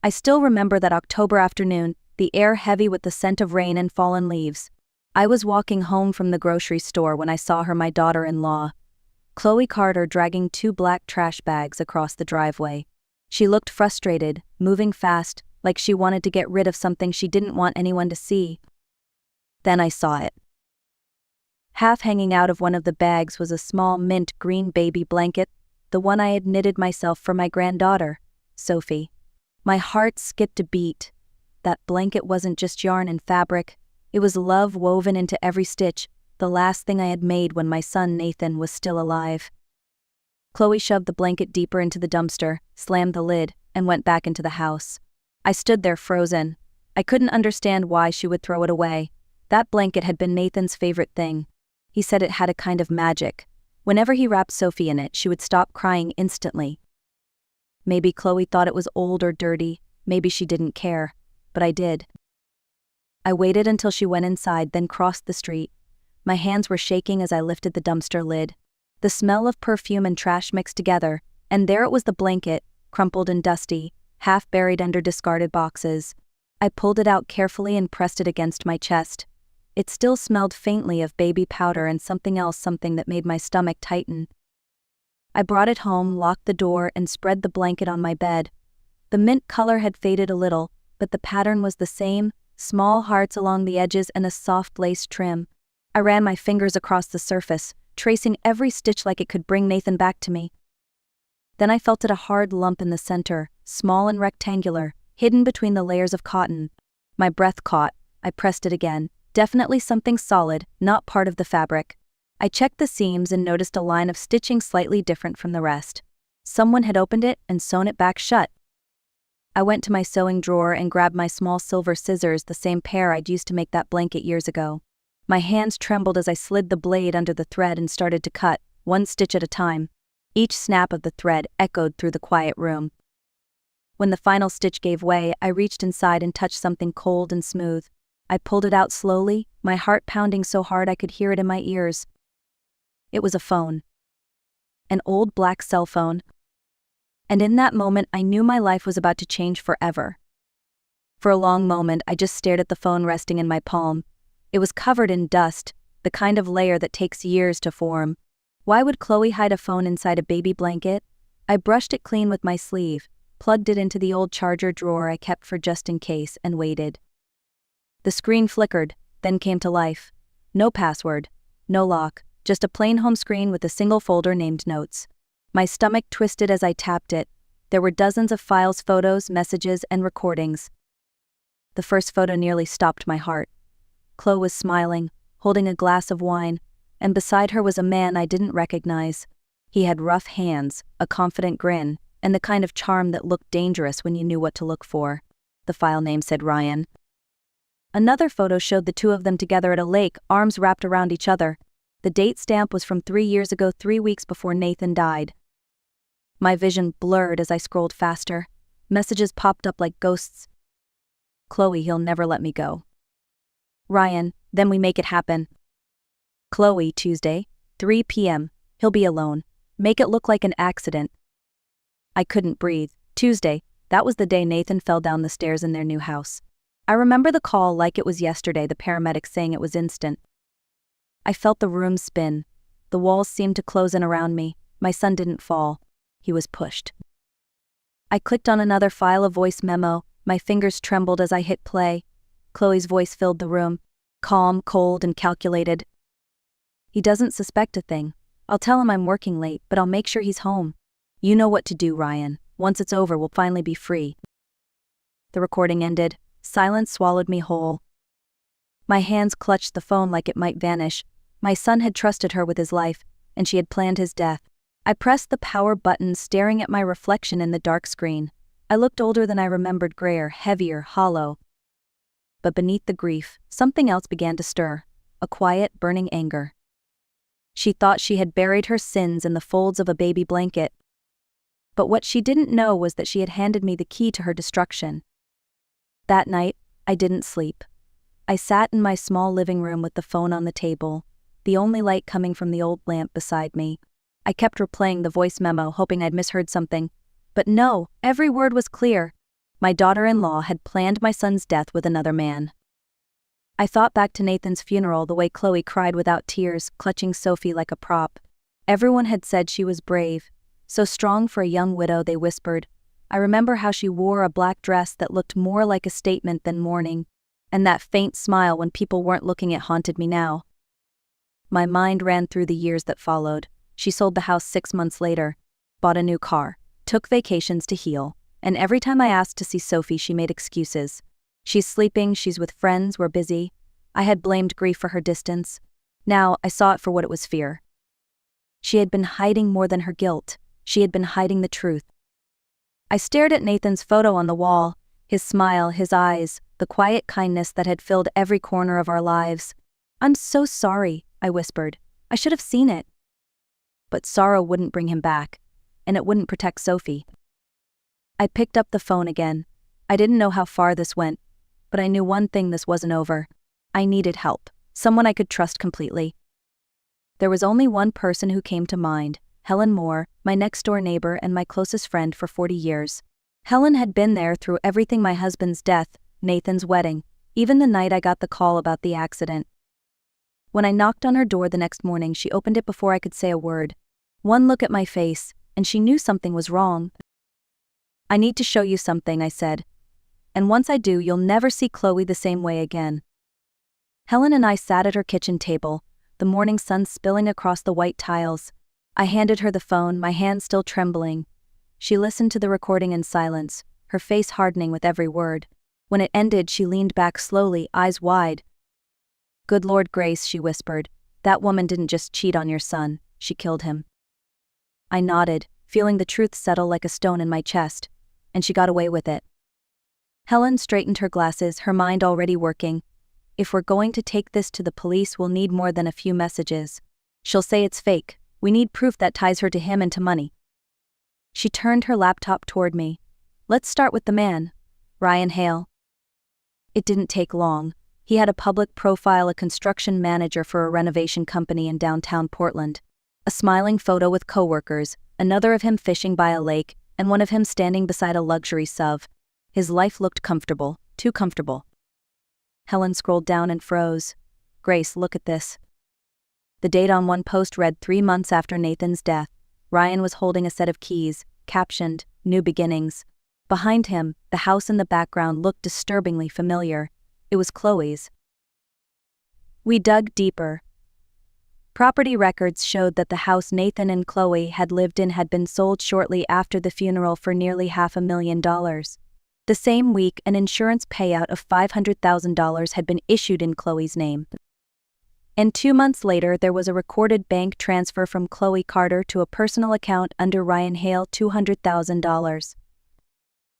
I still remember that October afternoon, the air heavy with the scent of rain and fallen leaves. I was walking home from the grocery store when I saw her, my daughter-in-law, Chloe Carter, dragging 2 black trash bags across the driveway. She looked frustrated, moving fast, like she wanted to get rid of something she didn't want anyone to see. Then I saw it. Half hanging out of one of the bags was a small mint green baby blanket, the one I had knitted myself for my granddaughter, Sophie. My heart skipped a beat. That blanket wasn't just yarn and fabric, it was love woven into every stitch, the last thing I had made when my son Nathan was still alive. Chloe shoved the blanket deeper into the dumpster, slammed the lid, and went back into the house. I stood there frozen. I couldn't understand why she would throw it away. That blanket had been Nathan's favorite thing. He said it had a kind of magic. Whenever he wrapped Sophie in it, she would stop crying instantly. Maybe Chloe thought it was old or dirty, maybe she didn't care, but I did. I waited until she went inside, then crossed the street. My hands were shaking as I lifted the dumpster lid. The smell of perfume and trash mixed together, and there it was, the blanket, crumpled and dusty, half buried under discarded boxes. I pulled it out carefully and pressed it against my chest. It still smelled faintly of baby powder and something else, something that made my stomach tighten. I brought it home, locked the door, and spread the blanket on my bed. The mint color had faded a little, but the pattern was the same, small hearts along the edges and a soft lace trim. I ran my fingers across the surface, tracing every stitch like it could bring Nathan back to me. Then I felt it, a hard lump in the center, small and rectangular, hidden between the layers of cotton. My breath caught. I pressed it again. Definitely something solid, not part of the fabric. I checked the seams and noticed a line of stitching slightly different from the rest. Someone had opened it and sewn it back shut. I went to my sewing drawer and grabbed my small silver scissors, the same pair I'd used to make that blanket years ago. My hands trembled as I slid the blade under the thread and started to cut, one stitch at a time. Each snap of the thread echoed through the quiet room. When the final stitch gave way, I reached inside and touched something cold and smooth. I pulled it out slowly, my heart pounding so hard I could hear it in my ears. It was a phone. An old black cell phone. And in that moment, I knew my life was about to change forever. For a long moment, I just stared at the phone resting in my palm. It was covered in dust, the kind of layer that takes years to form. Why would Chloe hide a phone inside a baby blanket? I brushed it clean with my sleeve, plugged it into the old charger drawer I kept for just in case, and waited. The screen flickered, then came to life. No password, no lock, just a plain home screen with a single folder named Notes. My stomach twisted as I tapped it. There were dozens of files, photos, messages, and recordings. The first photo nearly stopped my heart. Chloe was smiling, holding a glass of wine, and beside her was a man I didn't recognize. He had rough hands, a confident grin, and the kind of charm that looked dangerous when you knew what to look for. The file name said Ryan. Another photo showed the two of them together at a lake, arms wrapped around each other. The date stamp was from 3 years ago, 3 weeks before Nathan died. My vision blurred as I scrolled faster. Messages popped up like ghosts. Chloe, he'll never let me go. Ryan, then we make it happen. Chloe, Tuesday, 3 p.m. He'll be alone. Make it look like an accident. I couldn't breathe. Tuesday, that was the day Nathan fell down the stairs in their new house. I remember the call like it was yesterday, the paramedics saying it was instant. I felt the room spin. The walls seemed to close in around me. My son didn't fall. He was pushed. I clicked on another file, a voice memo. My fingers trembled as I hit play. Chloe's voice filled the room. Calm, cold, and calculated. He doesn't suspect a thing. I'll tell him I'm working late, but I'll make sure he's home. You know what to do, Ryan. Once it's over, we'll finally be free. The recording ended. Silence swallowed me whole. My hands clutched the phone like it might vanish. My son had trusted her with his life, and she had planned his death. I pressed the power button, staring at my reflection in the dark screen. I looked older than I remembered, grayer, heavier, hollow. But beneath the grief, something else began to stir, a quiet, burning anger. She thought she had buried her sins in the folds of a baby blanket. But what she didn't know was that she had handed me the key to her destruction. That night, I didn't sleep. I sat in my small living room with the phone on the table, the only light coming from the old lamp beside me. I kept replaying the voice memo, hoping I'd misheard something. But no, every word was clear. My daughter-in-law had planned my son's death with another man. I thought back to Nathan's funeral, the way Chloe cried without tears, clutching Sophie like a prop. Everyone had said she was brave, so strong for a young widow, they whispered. I remember how she wore a black dress that looked more like a statement than mourning, and that faint smile when people weren't looking. It haunted me now. My mind ran through the years that followed. She sold the house 6 months later, bought a new car, took vacations to heal, and every time I asked to see Sophie, she made excuses. She's sleeping, she's with friends, we're busy. I had blamed grief for her distance. Now I saw it for what it was: fear. She had been hiding more than her guilt. She had been hiding the truth. I stared at Nathan's photo on the wall, his smile, his eyes, the quiet kindness that had filled every corner of our lives. I'm so sorry, I whispered. I should have seen it. But sorrow wouldn't bring him back, and it wouldn't protect Sophie. I picked up the phone again. I didn't know how far this went, but I knew one thing: this wasn't over. I needed help, someone I could trust completely. There was only one person who came to mind: Helen Moore, my next-door neighbor and my closest friend for 40 years. Helen had been there through everything: my husband's death, Nathan's wedding, even the night I got the call about the accident. When I knocked on her door the next morning, she opened it before I could say a word. One look at my face, and she knew something was wrong. I need to show you something, I said. And once I do, you'll never see Chloe the same way again. Helen and I sat at her kitchen table, the morning sun spilling across the white tiles. I handed her the phone, my hand still trembling. She listened to the recording in silence, her face hardening with every word. When it ended, she leaned back slowly, eyes wide. Good Lord, Grace, she whispered. That woman didn't just cheat on your son, she killed him. I nodded, feeling the truth settle like a stone in my chest. And she got away with it. Helen straightened her glasses, her mind already working. If we're going to take this to the police, we'll need more than a few messages. She'll say it's fake. We need proof that ties her to him and to money. She turned her laptop toward me. Let's start with the man, Ryan Hale. It didn't take long. He had a public profile, a construction manager for a renovation company in downtown Portland. A smiling photo with coworkers, another of him fishing by a lake, and one of him standing beside a luxury SUV. His life looked comfortable, too comfortable. Helen scrolled down and froze. Grace, look at this. The date on one post read 3 months after Nathan's death. Ryan was holding a set of keys, captioned, New Beginnings. Behind him, the house in the background looked disturbingly familiar. It was Chloe's. We dug deeper. Property records showed that the house Nathan and Chloe had lived in had been sold shortly after the funeral for nearly $500,000. The same week, an insurance payout of $500,000 had been issued in Chloe's name. And 2 months later, there was a recorded bank transfer from Chloe Carter to a personal account under Ryan Hale, $200,000.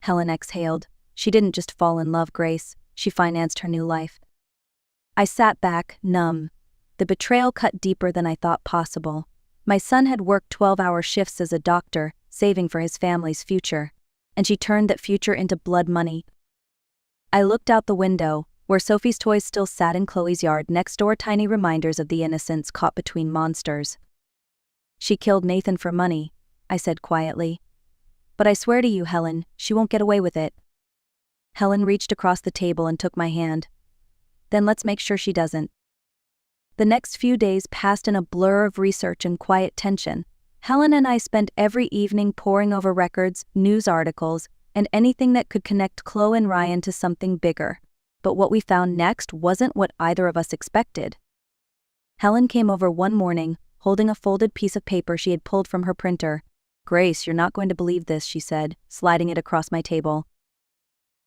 Helen exhaled. She didn't just fall in love, Grace. She financed her new life. I sat back, numb. The betrayal cut deeper than I thought possible. My son had worked 12-hour shifts as a doctor, saving for his family's future. And she turned that future into blood money. I looked out the window, where Sophie's toys still sat in Chloe's yard next door, tiny reminders of the innocents caught between monsters. She killed Nathan for money, I said quietly. But I swear to you, Helen, she won't get away with it. Helen reached across the table and took my hand. Then let's make sure she doesn't. The next few days passed in a blur of research and quiet tension. Helen and I spent every evening poring over records, news articles, and anything that could connect Chloe and Ryan to something bigger. But what we found next wasn't what either of us expected. Helen came over one morning, holding a folded piece of paper she had pulled from her printer. Grace, you're not going to believe this, she said, sliding it across my table.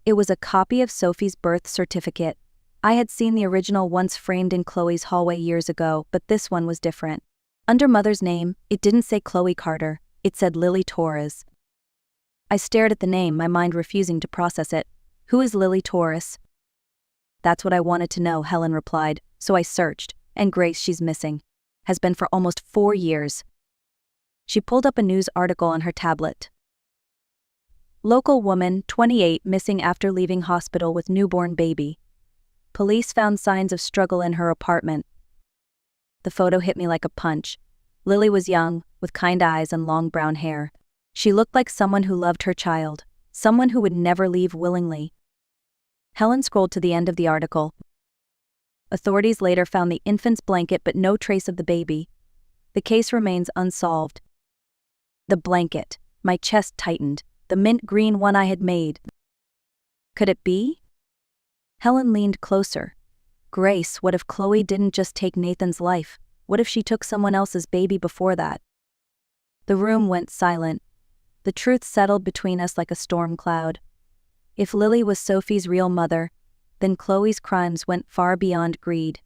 It was a copy of Sophie's birth certificate. I had seen the original once framed in Chloe's hallway years ago, but this one was different. Under Mother's name, it didn't say Chloe Carter, it said Lily Torres. I stared at the name, my mind refusing to process it. Who is Lily Torres? That's what I wanted to know, Helen replied, so I searched, and Grace, she's missing. Has been for almost 4 years. She pulled up a news article on her tablet. Local woman, 28, missing after leaving hospital with newborn baby. Police found signs of struggle in her apartment. The photo hit me like a punch. Lily was young, with kind eyes and long brown hair. She looked like someone who loved her child. someone who would never leave willingly. Helen scrolled to the end of the article. Authorities later found the infant's blanket but no trace of the baby. The case remains unsolved. The blanket. My chest tightened. The mint green one I had made. Could it be? Helen leaned closer. Grace, what if Chloe didn't just take Nathan's life? What if she took someone else's baby before that? The room went silent. The truth settled between us like a storm cloud. If Lily was Sophie's real mother, then Chloe's crimes went far beyond greed.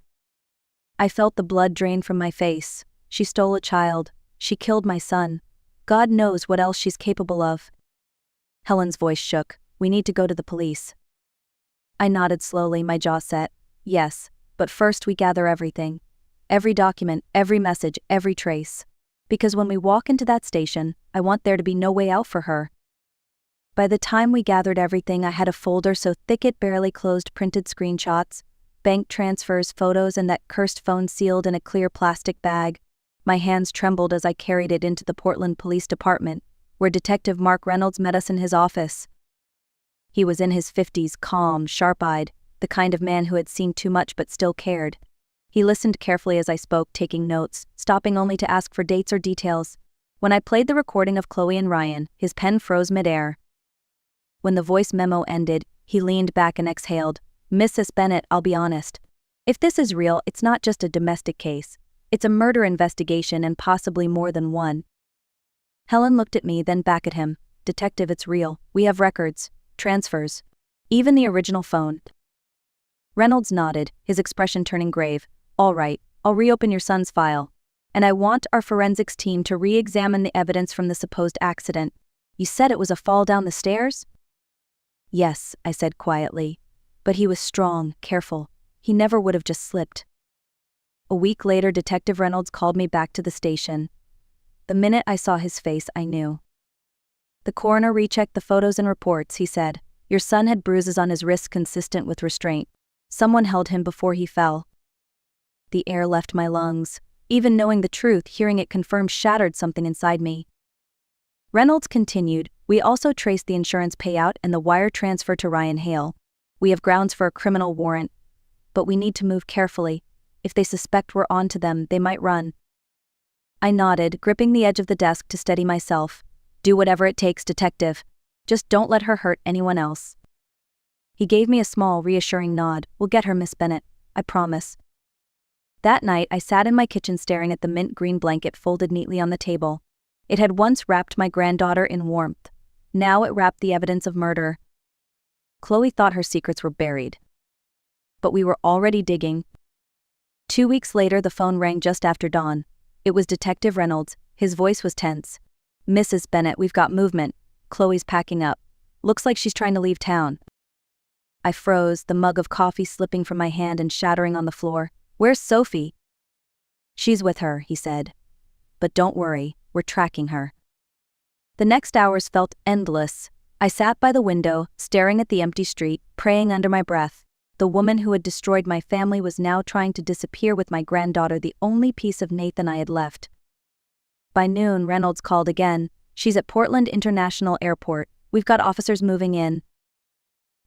I felt the blood drain from my face. She stole a child. She killed my son. God knows what else she's capable of. Helen's voice shook. We need to go to the police. I nodded slowly, my jaw set. Yes, but first we gather everything. Every document, every message, every trace. Because when we walk into that station, I want there to be no way out for her. By the time we gathered everything, I had a folder so thick it barely closed, printed screenshots, bank transfers, photos, and that cursed phone sealed in a clear plastic bag. My hands trembled as I carried it into the Portland Police Department, where Detective Mark Reynolds met us in his office. He was in his 50s, calm, sharp-eyed, the kind of man who had seen too much but still cared. He listened carefully as I spoke, taking notes, stopping only to ask for dates or details. When I played the recording of Chloe and Ryan, his pen froze midair. When the voice memo ended, he leaned back and exhaled. Mrs. Bennett, I'll be honest. If this is real, it's not just a domestic case. It's a murder investigation and possibly more than one. Helen looked at me, then back at him. Detective, it's real. We have records, transfers, even the original phone. Reynolds nodded, his expression turning grave. All right, I'll reopen your son's file. And I want our forensics team to re-examine the evidence from the supposed accident. You said it was a fall down the stairs? Yes, I said quietly. But he was strong, careful. He never would have just slipped. A week later, Detective Reynolds called me back to the station. The minute I saw his face, I knew. The coroner rechecked the photos and reports, he said. Your son had bruises on his wrists consistent with restraint. Someone held him before he fell. The air left my lungs. Even knowing the truth, hearing it confirmed shattered something inside me. Reynolds continued, we also traced the insurance payout and the wire transfer to Ryan Hale. We have grounds for a criminal warrant. But we need to move carefully. If they suspect we're on to them, they might run. I nodded, gripping the edge of the desk to steady myself. Do whatever it takes, Detective. Just don't let her hurt anyone else. He gave me a small, reassuring nod. We'll get her, Miss Bennett. I promise. That night, I sat in my kitchen staring at the mint green blanket folded neatly on the table. It had once wrapped my granddaughter in warmth. Now it wrapped the evidence of murder. Chloe thought her secrets were buried. But we were already digging. 2 weeks later, the phone rang just after dawn. It was Detective Reynolds. His voice was tense. Mrs. Bennett, we've got movement. Chloe's packing up. Looks like she's trying to leave town. I froze, the mug of coffee slipping from my hand and shattering on the floor. Where's Sophie? She's with her, he said. But don't worry, we're tracking her. The next hours felt endless. I sat by the window, staring at the empty street, praying under my breath. The woman who had destroyed my family was now trying to disappear with my granddaughter, the only piece of Nathan I had left. By noon, Reynolds called again. She's at Portland International Airport. We've got officers moving in.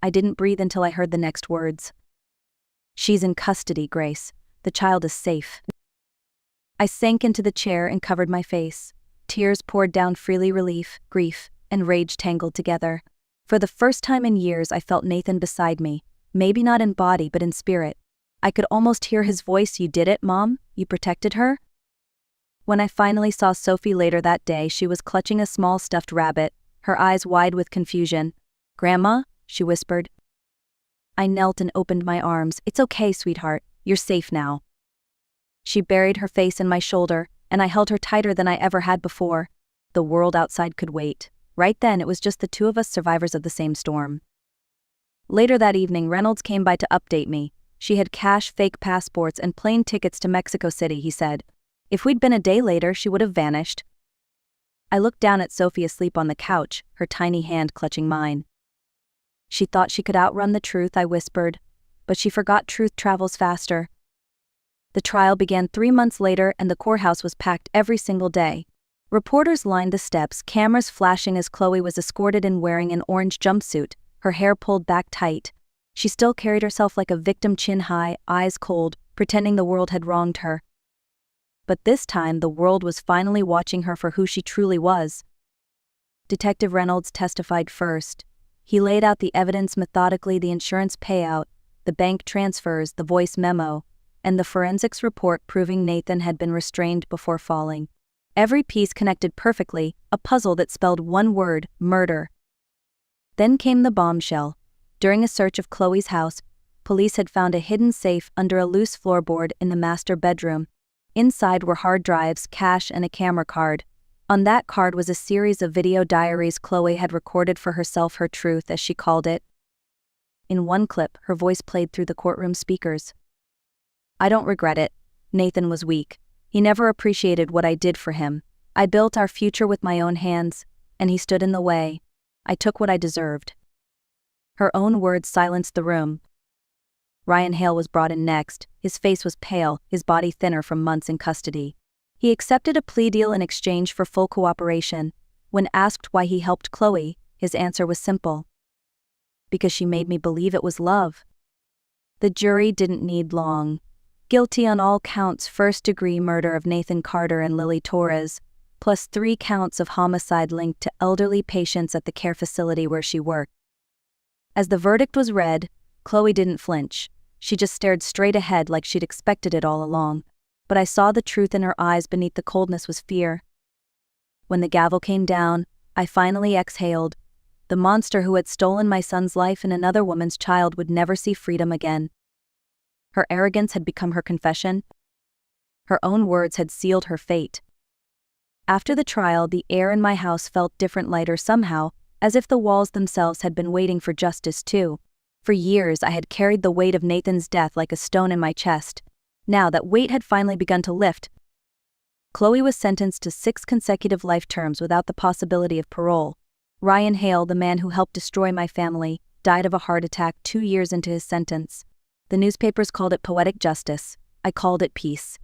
I didn't breathe until I heard the next words. She's in custody, Grace. The child is safe. I sank into the chair and covered my face. Tears poured down freely, relief, grief, and rage tangled together. For the first time in years, I felt Nathan beside me. Maybe not in body, but in spirit. I could almost hear his voice. You did it, Mom? You protected her? When I finally saw Sophie later that day, she was clutching a small stuffed rabbit, her eyes wide with confusion. Grandma? She whispered. I knelt and opened my arms. It's okay, sweetheart. You're safe now. She buried her face in my shoulder, and I held her tighter than I ever had before. The world outside could wait. Right then, it was just the two of us, survivors of the same storm. Later that evening, Reynolds came by to update me. She had cash, fake passports, and plane tickets to Mexico City, he said. If we'd been a day later, she would have vanished. I looked down at Sophie asleep on the couch, her tiny hand clutching mine. She thought she could outrun the truth, I whispered. But she forgot truth travels faster. The trial began 3 months later, and the courthouse was packed every single day. Reporters lined the steps, cameras flashing as Chloe was escorted in wearing an orange jumpsuit, her hair pulled back tight. She still carried herself like a victim, chin high, eyes cold, pretending the world had wronged her. But this time the world was finally watching her for who she truly was. Detective Reynolds testified first. He laid out the evidence methodically: the insurance payout, the bank transfers, the voice memo, and the forensics report proving Nathan had been restrained before falling. Every piece connected perfectly, a puzzle that spelled one word: murder. Then came the bombshell. During a search of Chloe's house, police had found a hidden safe under a loose floorboard in the master bedroom. Inside were hard drives, cash, and a camera card. On that card was a series of video diaries Chloe had recorded for herself, her truth, as she called it. In one clip, her voice played through the courtroom speakers. "I don't regret it." Nathan was weak. "He never appreciated what I did for him. I built our future with my own hands, and he stood in the way. I took what I deserved." Her own words silenced the room. Ryan Hale was brought in next. His face was pale, his body thinner from months in custody. He accepted a plea deal in exchange for full cooperation. When asked why he helped Chloe, his answer was simple: "Because she made me believe it was love." The jury didn't need long. Guilty on all counts: first-degree murder of Nathan Carter and Lily Torres, plus 3 counts of homicide linked to elderly patients at the care facility where she worked. As the verdict was read, Chloe didn't flinch. She just stared straight ahead like she'd expected it all along. But I saw the truth in her eyes. Beneath the coldness was fear. When the gavel came down, I finally exhaled. The monster who had stolen my son's life and another woman's child would never see freedom again. Her arrogance had become her confession. Her own words had sealed her fate. After the trial, the air in my house felt different, lighter somehow, as if the walls themselves had been waiting for justice too. For years I had carried the weight of Nathan's death like a stone in my chest. Now that weight had finally begun to lift. Chloe was sentenced to 6 consecutive life terms without the possibility of parole. Ryan Hale, the man who helped destroy my family, died of a heart attack 2 years into his sentence. The newspapers called it poetic justice. I called it peace.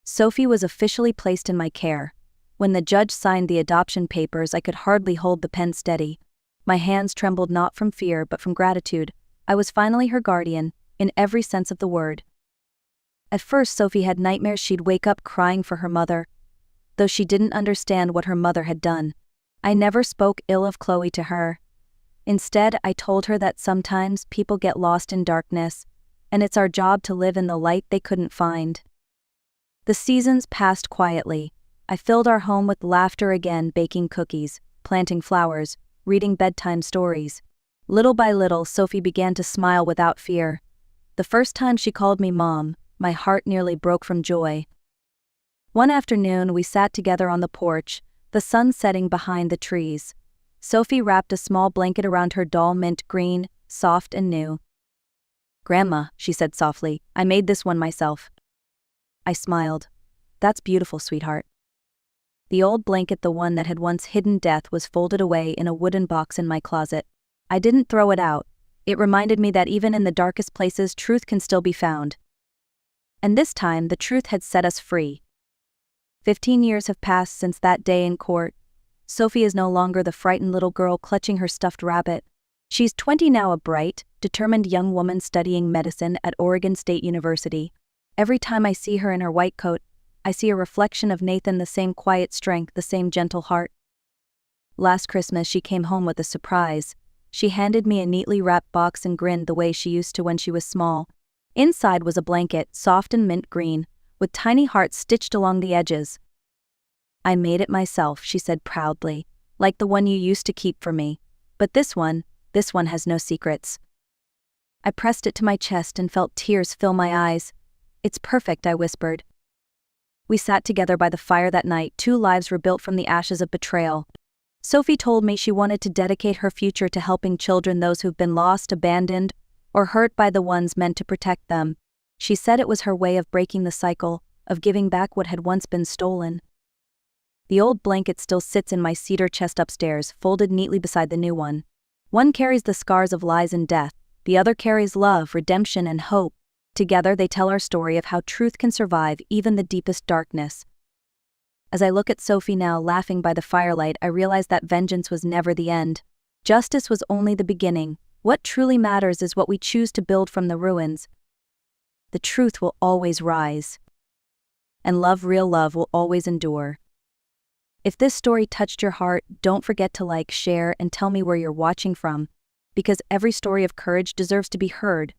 Sophie was officially placed in my care. When the judge signed the adoption papers, I could hardly hold the pen steady. My hands trembled not from fear but from gratitude. I was finally her guardian, in every sense of the word. At first Sophie had nightmares. She'd wake up crying for her mother, though she didn't understand what her mother had done. I never spoke ill of Chloe to her. Instead, I told her that sometimes people get lost in darkness, and it's our job to live in the light they couldn't find. The seasons passed quietly. I filled our home with laughter again, baking cookies, planting flowers, reading bedtime stories. Little by little, Sophie began to smile without fear. The first time she called me Mom, my heart nearly broke from joy. One afternoon, we sat together on the porch, the sun setting behind the trees. Sophie wrapped a small blanket around her doll, mint green, soft and new. "Grandma," she said softly, "I made this one myself." I smiled. "That's beautiful, sweetheart." The old blanket, the one that had once hidden death, was folded away in a wooden box in my closet. I didn't throw it out. It reminded me that even in the darkest places, truth can still be found. And this time, the truth had set us free. 15 years have passed since that day in court. Sophie is no longer the frightened little girl clutching her stuffed rabbit. She's 20 now, a bright, determined young woman studying medicine at Oregon State University. Every time I see her in her white coat, I see a reflection of Nathan, the same quiet strength, the same gentle heart. Last Christmas, she came home with a surprise. She handed me a neatly wrapped box and grinned the way she used to when she was small. Inside was a blanket, soft and mint green, with tiny hearts stitched along the edges. "I made it myself," she said proudly, "like the one you used to keep for me. But this one has no secrets." I pressed it to my chest and felt tears fill my eyes. "It's perfect," I whispered. We sat together by the fire that night. 2 lives were built from the ashes of betrayal. Sophie told me she wanted to dedicate her future to helping children, those who've been lost, abandoned, or hurt by the ones meant to protect them. She said it was her way of breaking the cycle, of giving back what had once been stolen. The old blanket still sits in my cedar chest upstairs, folded neatly beside the new one. One carries the scars of lies and death, the other carries love, redemption, and hope. Together they tell our story of how truth can survive even the deepest darkness. As I look at Sophie now, laughing by the firelight, I realize that vengeance was never the end. Justice was only the beginning. What truly matters is what we choose to build from the ruins. The truth will always rise. And love, real love, will always endure. If this story touched your heart, don't forget to like, share, and tell me where you're watching from, because every story of courage deserves to be heard.